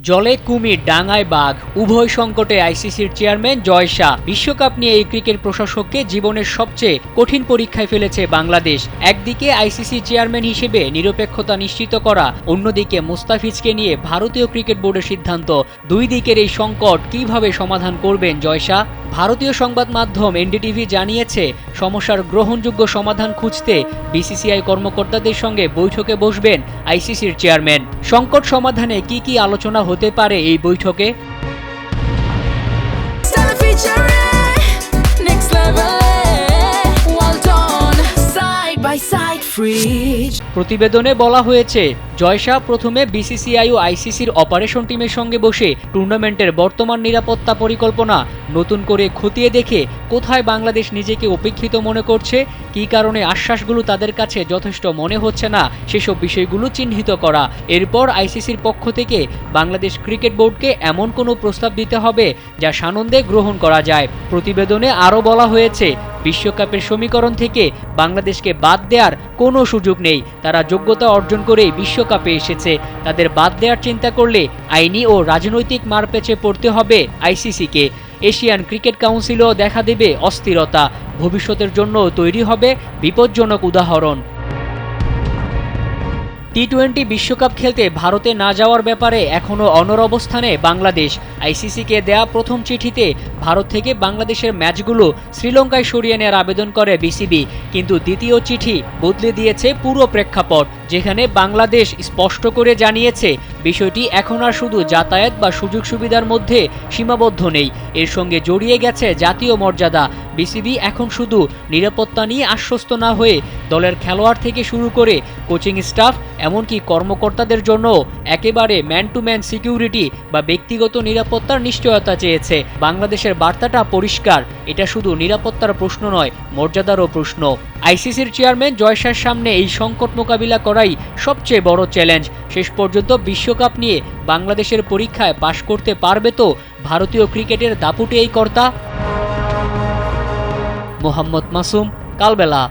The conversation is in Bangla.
জলে কুমির, ডাঙায় বাঘ, উভয় সংকটে আইসিসির চেয়ারম্যান জয় শাহ। বিশ্বকাপ নিয়ে এই ক্রিকেট প্রশাসককে জীবনের সবচেয়ে কঠিন পরীক্ষায় ফেলেছে বাংলাদেশ। একদিকে আইসিসি চেয়ারম্যান হিসেবে নিরপেক্ষতা নিশ্চিত করা, অন্যদিকে মুস্তাফিজকে নিয়ে ভারতীয় ক্রিকেট বোর্ডের সিদ্ধান্ত। দুই দিকের এই সংকট কিভাবে সমাধান করবেন জয় শাহ? ভারতীয় সংবাদ মাধ্যম এনডিটিভি জানিয়েছে, সমস্যার গ্রহণযোগ্য সমাধান খুঁজতে বিসিসিআই কর্মকর্তাদের সঙ্গে বৈঠকে বসবেন আইসিসির চেয়ারম্যান। সংকট সমাধানে কি কি আলোচনা হতে পারে এই বৈঠকে? প্রতিবেদনে বলা হয়েছে, জয় শাহ প্রথমে বিসিসিআই ও আইসিসির অপারেশন টিমের সঙ্গে বসে টুর্নামেন্টের বর্তমান নিরাপত্তা পরিকল্পনা নতুন করে খতিয়ে দেখে কোথায় বাংলাদেশ নিজেকে উপেক্ষিত মনে করছে, কী কারণে আশ্বাসগুলো তাদের কাছে যথেষ্ট মনে হচ্ছে না, সেসব বিষয়গুলো চিহ্নিত করা। এরপর আইসিসির পক্ষ থেকে বাংলাদেশ ক্রিকেট বোর্ডকে এমন কোনো প্রস্তাব দিতে হবে যা সানন্দে গ্রহণ করা যায়। প্রতিবেদনে আরও বলা হয়েছে, বিশ্বকাপের সমীকরণ থেকে বাংলাদেশকে বাদ দেওয়ার কোনো সুযোগ নেই। তারা যোগ্যতা অর্জন করেই বিশ্বকাপে এসেছে। তাদের বাদ দেওয়ার চিন্তা করলে আইনি ও রাজনৈতিক মারপ্যাচে পড়তে হবে আইসিসিকে। এশিয়ান ক্রিকেট কাউন্সিলও দেখা দেবে অস্থিরতা। ভবিষ্যতের জন্য তৈরি হবে বিপজ্জনক উদাহরণ। টি-20 বিশ্বকাপ খেলতে ভারতে না যাওয়ার ব্যাপারে এখনও অনড় অবস্থানে বাংলাদেশ। আইসিসিকে দেয়া প্রথম চিঠিতে ভারত থেকে বাংলাদেশের ম্যাচগুলো শ্রীলঙ্কায় সরিয়ে নেওয়ার আবেদন করে বিসিবি, কিন্তু দ্বিতীয় চিঠি বদলে দিয়েছে পুরো প্রেক্ষাপট, যেখানে বাংলাদেশ স্পষ্ট করে জানিয়েছে বিষয়টি এখন আর শুধু যাতায়াত বা সুযোগ সুবিধার মধ্যে সীমাবদ্ধ নেই, এর সঙ্গে জড়িয়ে গেছে জাতীয় মর্যাদা। বিসিবি এখন শুধু নিরাপত্তা নিয়ে আশ্বস্ত না হয়ে দলের খেলোয়াড় থেকে শুরু করে কোচিং স্টাফ, এমনকি কর্মকর্তাদের জন্য একেবারে ম্যান টু ম্যান সিকিউরিটি বা ব্যক্তিগত নিরাপত্তার নিশ্চয়তা চেয়েছে। বাংলাদেশের বার্তাটা পরিষ্কার, এটা শুধু নিরাপত্তার প্রশ্ন নয়, মর্যাদারও প্রশ্ন। আইসিসির চেয়ারম্যান জয় শাহর সামনে এই সংকট মোকাবিলা করাই সবচেয়ে বড় চ্যালেঞ্জ। শেষ পর্যন্ত বিশ্বকাপ নিয়ে বাংলাদেশের পরীক্ষায় পাশ করতে পারবে তো ভারতীয় ক্রিকেটের দাপুটে এই কর্তা? মোহাম্মদ মাসুম, কালবেলা।